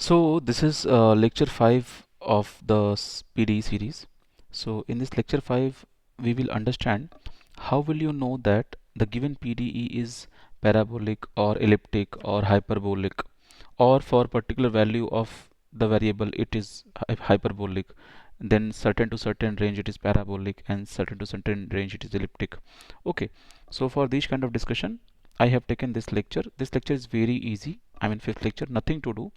So this is lecture 5 of the PDE series. So in this lecture 5 we will understand how will you know that the given PDE is parabolic or elliptic or hyperbolic, or for particular value of the variable it is hyperbolic, then certain to certain range it is parabolic, and certain to certain range it is elliptic. Okay, so for this kind of discussion I have taken this lecture. This lecture is very easy. I mean, fifth lecture, nothing to do.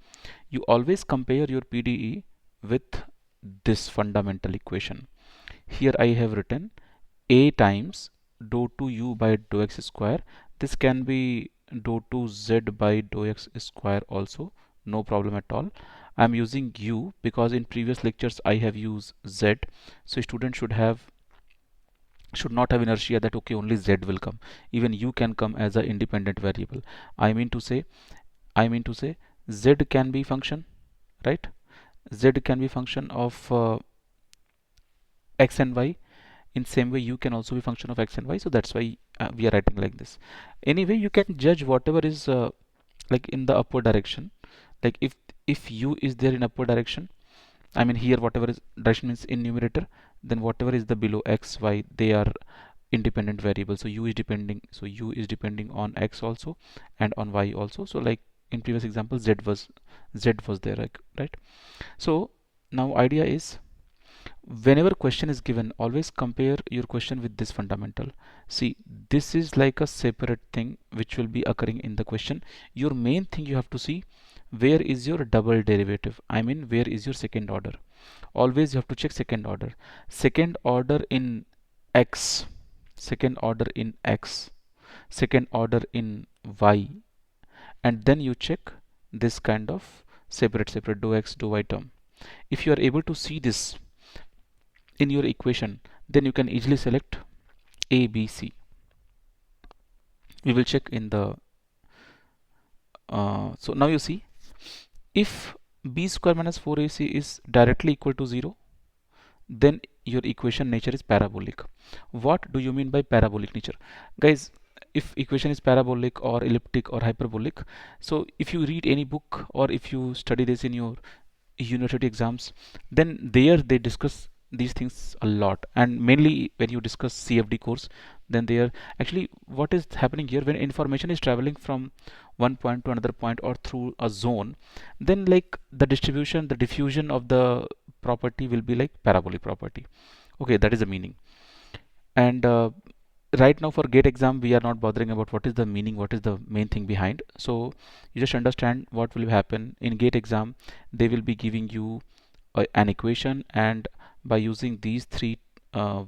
You always compare your PDE with this fundamental equation. Here I have written a times dou 2 u by dou x square. This can be dou 2 z by dou x square also, no problem at all. I'm using u because in previous lectures I have used z, so student should not have inertia that okay only z will come. Even u can come as an independent variable. I mean to say I mean to say z can be function, right? Z can be function of x and y. In same way u can also be function of x and y, so that's why we are writing like this. Anyway, you can judge whatever is like in the upward direction. Like if u is there in upward direction, I mean here whatever is direction means in numerator, then whatever is the below x y, they are independent variable. So u is depending on x also and on y also. So like in previous example z was there, like, right? So now idea is, whenever question is given, always compare your question with this fundamental. See, this is like a separate thing which will be occurring in the question. Your main thing you have to see, where is your double derivative, I mean where is your second order. Always you have to check second order in x, second order in x, second order in y, and then you check this kind of separate dou x dou y term. If you are able to see this in your equation, then you can easily select A, B, C. We will check in the so now you see, if b square minus 4ac is directly equal to 0, then your equation nature is parabolic. What do you mean by parabolic nature, guys? If equation is parabolic or elliptic or hyperbolic, so if you read any book or if you study this in your university exams, then there they discuss these things a lot. And mainly when you discuss CFD course, then they are actually, what is happening here, when information is traveling from one point to another point or through a zone, then like the distribution, the diffusion of the property will be like parabolic property. Okay, that is the meaning. And right now for gate exam we are not bothering about what is the meaning, what is the main thing behind. So you just understand what will happen in gate exam. They will be giving you an equation, and by using these three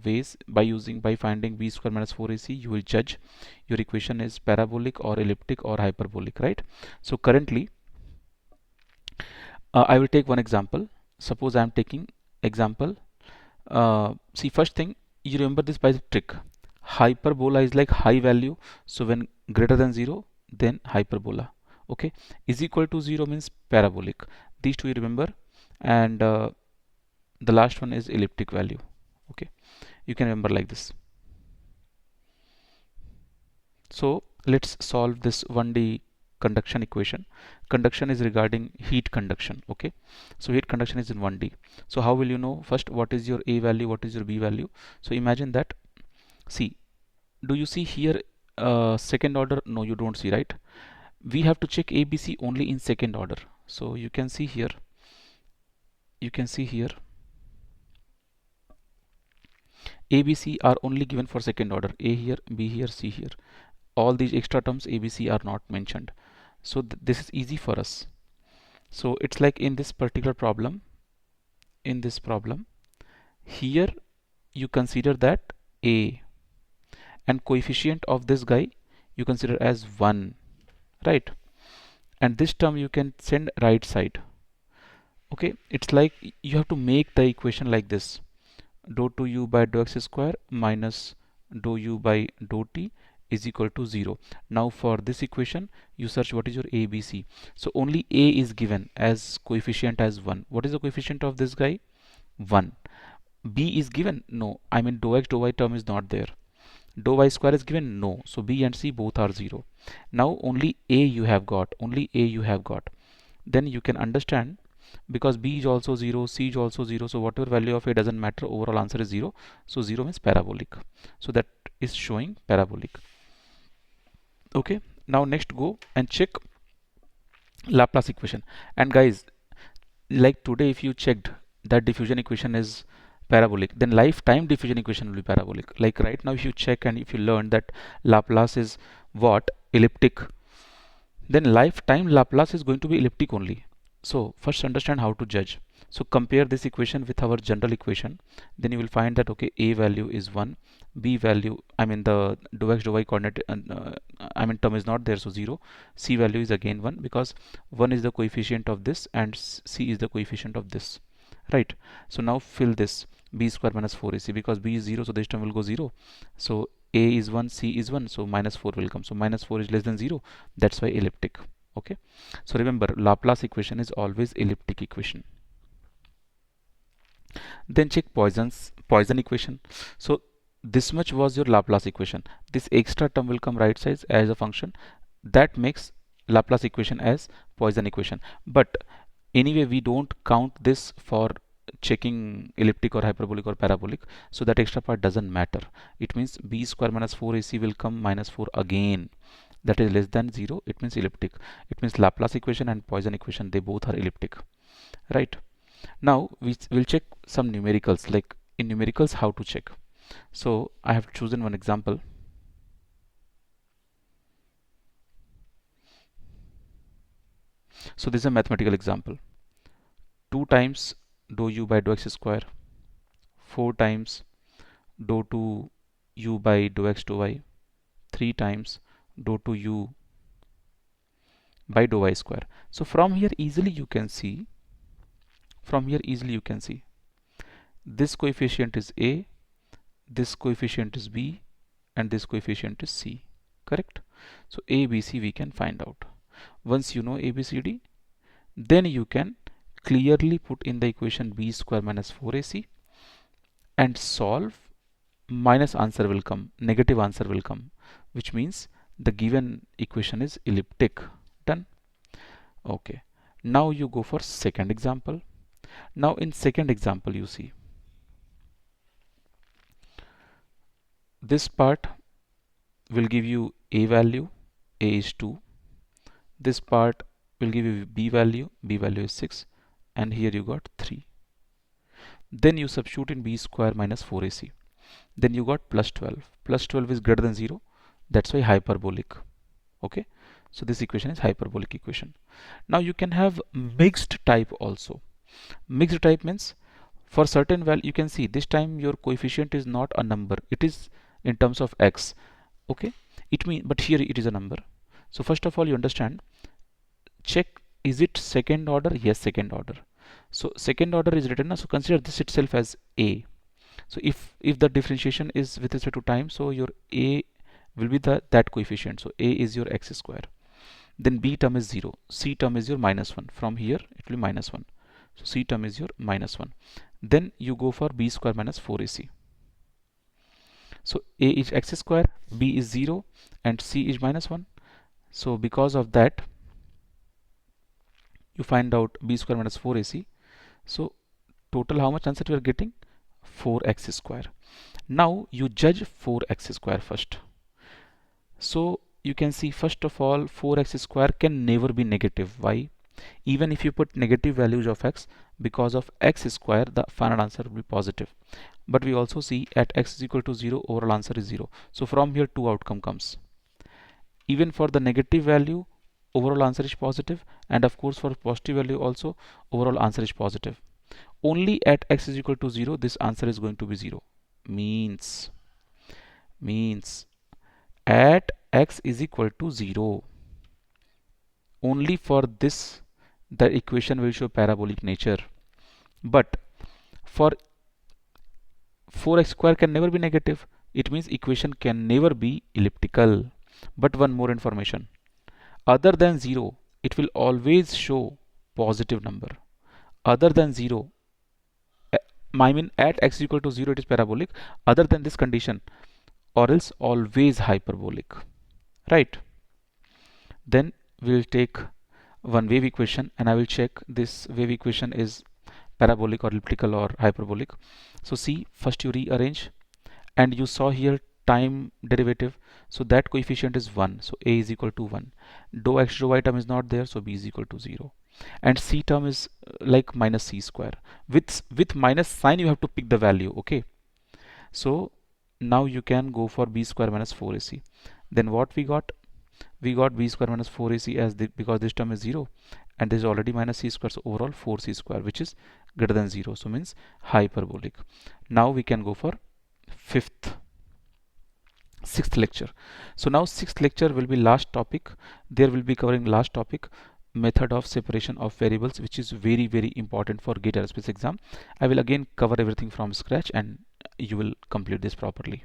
ways, by finding b square minus 4ac, you will judge your equation is parabolic or elliptic or hyperbolic, right? So currently I will take one example. Suppose I am taking example, see, first thing, you remember this by the trick. Hyperbola is like high value, so when greater than 0, then hyperbola. Okay, is equal to 0 means parabolic. These two you remember. And the last one is elliptic value. Okay, you can remember like this. So let's solve this 1D conduction equation. Conduction is regarding heat conduction. Okay, so heat conduction is in 1D. So how will you know? First, what is your A value, what is your B value? So imagine that, see, do you see here second order? No, you don't see, right? We have to check ABC only in second order. So you can see here, ABC are only given for second order. A here, B here, C here. All these extra terms ABC are not mentioned. So this is easy for us. So it's like in this particular problem, here you consider that A, and coefficient of this guy you consider as 1, right? And this term you can send right side. Okay, it's like you have to make the equation like this: dou 2u by dou x square minus dou u by dou t is equal to 0. Now for this equation you search what is your ABC. So only A is given as coefficient as 1. What is the coefficient of this guy? 1. B is given? No, I mean dou x dou y term is not there. Dou y square is given? No. So B and C both are 0. Now only A you have got. then you can understand, because b is also 0, c is also 0, so whatever value of a doesn't matter, overall answer is 0. So 0 means parabolic, so that is showing parabolic. Okay, now next go and check Laplace equation. And guys, like today if you checked that diffusion equation is parabolic, then lifetime diffusion equation will be parabolic. Like right now if you check and if you learn that Laplace is what, elliptic, then lifetime Laplace is going to be elliptic only. So first understand how to judge. So compare this equation with our general equation, then you will find that okay, a value is 1, b value, I mean the dou x dou y coordinate I mean term is not there, so 0, c value is again 1 because 1 is the coefficient of this and c is the coefficient of this, right? So now fill this b square minus 4ac, because b is 0, so this term will go 0. So a is 1, c is 1, so minus 4 will come, so minus 4 is less than 0, that's why elliptic. Okay, so remember Laplace equation is always elliptic equation. Then check Poisson equation. So this much was your Laplace equation, this extra term will come right side as a function, that makes Laplace equation as Poisson equation. But anyway we don't count this for checking elliptic or hyperbolic or parabolic, so that extra part doesn't matter. It means b square minus 4ac will come minus 4 again, that is less than 0, it means elliptic. It means Laplace equation and Poisson equation, they both are elliptic, right? Now we will check some numericals, like in numericals how to check. So I have chosen one example. So this is a mathematical example. 2 times dou u by dou x square, 4 times dou 2 u by dou x dou y, 3 times dou 2 u by dou y square. So from here easily you can see, this coefficient is a, this coefficient is b, and this coefficient is c, correct? So a, b, c we can find out. Once you know a, b, c, d, then you can clearly put in the equation b square minus 4ac and solve, minus answer will come, negative answer will come, which means the given equation is elliptic. Done. Okay, now you go for second example. Now in second example you see this part will give you a value, a is 2, this part will give you b value is 6, and here you got 3. Then you substitute in b square minus 4ac, then you got plus 12. Plus 12 is greater than 0, that's why hyperbolic. Okay, so this equation is hyperbolic equation. Now you can have mixed type also. Mixed type means for certain value you can see this time your coefficient is not a number, it is in terms of x. Okay, it means, but here it is a number. So first of all you understand, check is it second order? Yes, second order. So second order is written, so consider this itself as a. So if the differentiation is with respect to time, so your a will be that coefficient, so a is your x square. Then b term is 0, c term is your minus 1, from here it will be minus 1, so c term is your minus 1. Then you go for b square minus 4ac. So a is x square, b is 0, and c is minus 1. So because of that you find out b square minus 4ac. So total how much answer we are getting? 4x square. Now you judge 4x square first. So you can see first of all 4x square can never be negative. Why? Even if you put negative values of x, because of x square the final answer will be positive. But we also see at x is equal to 0 overall answer is 0. So from here two outcome comes. Even for the negative value overall answer is positive, and of course for positive value also overall answer is positive. Only at x is equal to 0 this answer is going to be 0. Means at x is equal to 0, only for this the equation will show parabolic nature. But for 4x square can never be negative, it means equation can never be elliptical. But one more information, other than 0 it will always show positive number. Other than 0, I mean at x is equal to 0 it is parabolic, other than this condition or else always hyperbolic, right? Then we'll take one wave equation, and I will check this wave equation is parabolic or elliptical or hyperbolic. So see, first you rearrange, and you saw here time derivative, so that coefficient is 1, so a is equal to 1. Dou x dou y term is not there, so b is equal to 0, and c term is like minus c square. With minus sign you have to pick the value, okay? So now you can go for b square minus 4ac. Then what we got? We got b square minus 4ac as because this term is 0 and this is already minus c square, so overall 4c square, which is greater than 0, so means hyperbolic. Now we can go for sixth lecture. So now sixth lecture will be last topic. There will be covering last topic, method of separation of variables, which is very important for GATE Aerospace exam. I will again cover everything from scratch and you will complete this properly.